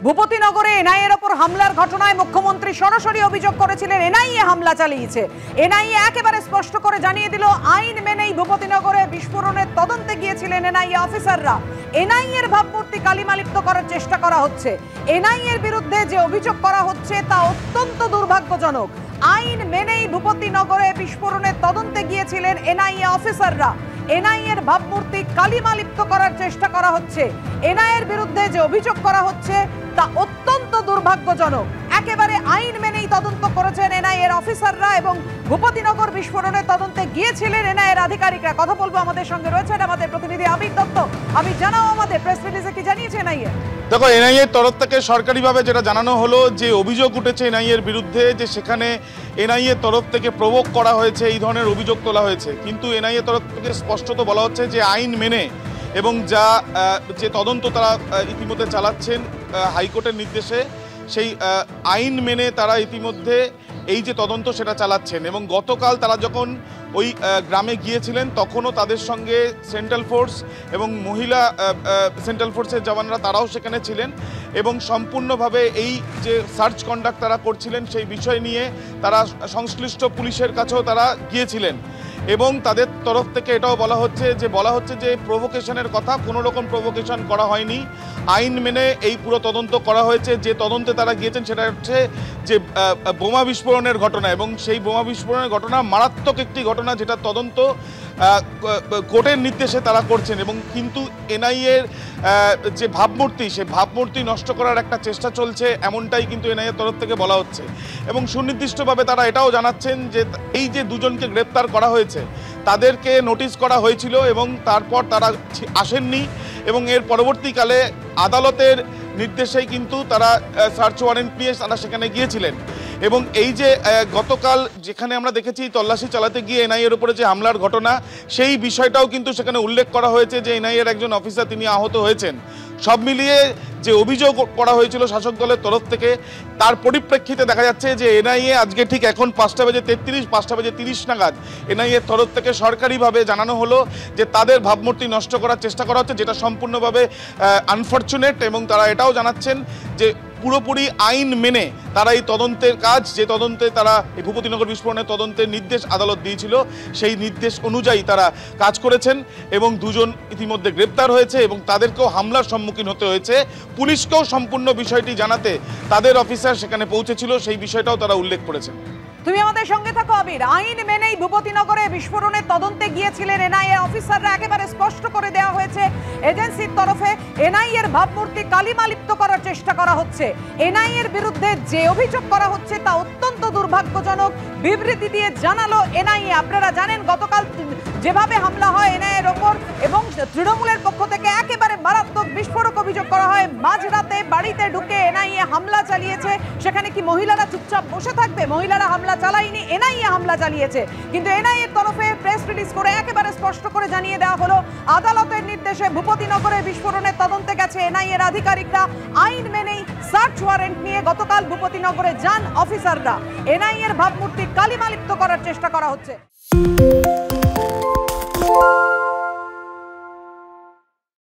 ভূপতিনগরে এনআইএর ওপর হামলার ঘটনায় মুখ্যমন্ত্রী সরাসরি অভিযোগ করেছিলেন এনআইএ হামলা চালিয়েছে। এনআইএ একেবারে স্পষ্ট করে জানিয়ে দিল আইন মেনেই ভূপতিনগরে বিস্ফোরণের তদন্তে গিয়েছিলেন এনআইএ অফিসাররা। এনআইএর ভাবমূর্তি কালিমালিপ্ত করার চেষ্টা করা হচ্ছে। এনআইএর বিরুদ্ধে যে অভিযোগ করা হচ্ছে তা অত্যন্ত দুর্ভাগ্যজনক। আইন মেনেই ভূপতিনগরে বিস্ফোরণের তদন্তে গিয়েছিলেন এনআইএ অফিসাররা। এনআইএর ভাবমূর্তি কালিমালিপ্ত করার চেষ্টা করা হচ্ছে। এনআইএর বিরুদ্ধে যে অভিযোগ করা হচ্ছে তা অত্যন্ত দুর্ভাগ্যজনক। একেবারে আইন মেনেই তদন্ত করেছেন এনআইএর অফিসাররা এবং ভূপতিনগর বিস্ফোরণের তদন্তে গিয়েছিলেন এনআইএর আধিকারিকরা। কথা বলবো, আমাদের সঙ্গে রয়েছেন আমাদের প্রতিনিধি আবির দত্ত। আবির, জানাও আমাদের প্রেস রিলিজে কি জানিয়েছে এনআইএ? দেখো, এনআইএর তরফ থেকে সরকারিভাবে যেটা জানানো হলো যে অভিযোগ উঠেছে এনআইএর বিরুদ্ধে, যে সেখানে এনআইএর তরফ থেকে প্রভোগ করা হয়েছে, এই ধরনের অভিযোগ তোলা হয়েছে। কিন্তু এনআইএর তরফ থেকে স্পষ্টত বলা হচ্ছে যে আইন মেনে এবং যে তদন্ত তারা ইতিমধ্যে চালাচ্ছেন হাইকোর্টের নির্দেশে, সেই আইন মেনে তারা ইতিমধ্যে এই যে তদন্ত সেটা চালাচ্ছেন। এবং গতকাল তারা যখন ওই গ্রামে গিয়েছিলেন তখনও তাদের সঙ্গে সেন্ট্রাল ফোর্স এবং মহিলা সেন্ট্রাল ফোর্সের জওয়ানরা তারাও সেখানে ছিলেন এবং সম্পূর্ণভাবে এই যে সার্চ কন্ডাক্ট তারা করছিলেন সেই বিষয় নিয়ে তারা সংশ্লিষ্ট পুলিশের কাছেও তারা গিয়েছিলেন। এবং তাদের তরফ থেকে এটাও বলা হচ্ছে যে প্রভোকেশনের কথা, কোনো রকম প্রভোকেশন করা হয়নি। আইন মেনে এই পুরো তদন্ত করা হয়েছে। যে তদন্তে তারা গিয়েছেন সেটা হচ্ছে যে বোমা বিস্ফোরণের ঘটনা, এবং সেই বোমা বিস্ফোরণের ঘটনা মারাত্মক একটি ঘটনা, যেটা তদন্ত কোর্টের নির্দেশে তারা করছেন। এবং কিন্তু এনআইএর যে ভাবমূর্তি, সেই ভাবমূর্তি নষ্ট করার একটা চেষ্টা চলছে, এমনটাই কিন্তু এনআইএর তরফ থেকে বলা হচ্ছে। এবং সুনির্দিষ্টভাবে তারা এটাও জানাচ্ছেন যে এই যে দুজনকে গ্রেপ্তার করা হয়েছে তাদেরকে নোটিশ করা হয়েছিল এবং তারপর তারা আসেননি, এবং এর পরবর্তীকালে আদালতের নির্দেশেই কিন্তু তারা সার্চ ওয়ারেন্ট নিয়ে তারা সেখানে গিয়েছিলেন। এবং এই যে গতকাল যেখানে আমরা দেখেছি তল্লাশি চালাতে গিয়ে এনআইএর উপরে যে হামলার ঘটনা, সেই বিষয়টাও কিন্তু সেখানে উল্লেখ করা হয়েছে যে এনআইএর একজন অফিসার তিনি আহত হয়েছেন। সব মিলিয়ে যে অভিযোগ করা হয়েছিল শাসক দলের তরফ থেকে, তার পরিপ্রেক্ষিতে দেখা যাচ্ছে যে এনআইএ আজকে ঠিক এখন 5:33 নাগাদ এনআইএর তরফ থেকে সরকারিভাবে জানানো হলো যে তাদের ভাবমূর্তি নষ্ট করার চেষ্টা করা হচ্ছে, যেটা সম্পূর্ণভাবে আনফরচুনেট। এবং তারা এটাও জানাচ্ছেন যে পুরোপুরি আইন মেনে তারা এই তদন্তের কাজ, যে তদন্তে তারা এই ভূপতিনগর বিস্ফোরণের তদন্তের নির্দেশ আদালত দিয়েছিল, সেই নির্দেশ অনুযায়ী তারা কাজ করেছেন। এবং দুজন ইতিমধ্যে গ্রেপ্তার হয়েছে এবং তাদেরকেও হামলার সম্মুখীন হতে হয়েছে। পুলিশকেও সম্পূর্ণ বিষয়টি জানাতে তাদের অফিসার সেখানে পৌঁছেছিল, সেই বিষয়টাও তারা উল্লেখ করেছেন। তুমি আমাদের সঙ্গে থাকো আবির। আইন মেনেই ভূপতিনগরে বিস্ফোরণের তদন্তে গিয়েছিলেন এনআইএ অফিসাররা। একেবারে স্পষ্ট করে দেওয়া হয়েছে এজেন্সির তরফে এনআইএর ভাবমূর্তি কালিমালিপ্ত করার চেষ্টা করা হচ্ছে। এনআইএর বিরুদ্ধে যে অভিযোগ করা হচ্ছে তা অত্যন্ত দুর্ভাগ্যজনক। বিবৃতি দিয়ে জানালো এনআইএ, আপনারা জানেন গতকাল যেভাবে হামলা হয় এনআইএর ওপর এবং তৃণমূলের পক্ষ থেকে একেবারে মারাত্মক বিস্ফোরক অভিযোগ করা হয়। মাঝরাতে বাড়িতে ঢুকে এনআইএ হামলা চালিয়েছে। সেখানে কি মহিলারা চুপচাপ বসে থাকবে? মহিলারা হামলা চালায়নি, এনআইএ হামলা চালিয়েছে। কিন্তু এনআইএর তরফে প্রেস রিলিজ করে একেবারে স্পষ্ট করে জানিয়ে দেওয়া হলো আদালতের নির্দেশে ভূপতিনগরে বিস্ফোরণের তদন্তে গেছে এনআইএর আধিকারিকরা। আইন মেনেই সার্চ ওয়ারেন্ট নিয়ে গতকাল ভূপতিনগরে যান অফিসাররা। এনআইএর ভাবমূর্তি কালিমালিপ্ত করার চেষ্টা করা হচ্ছে।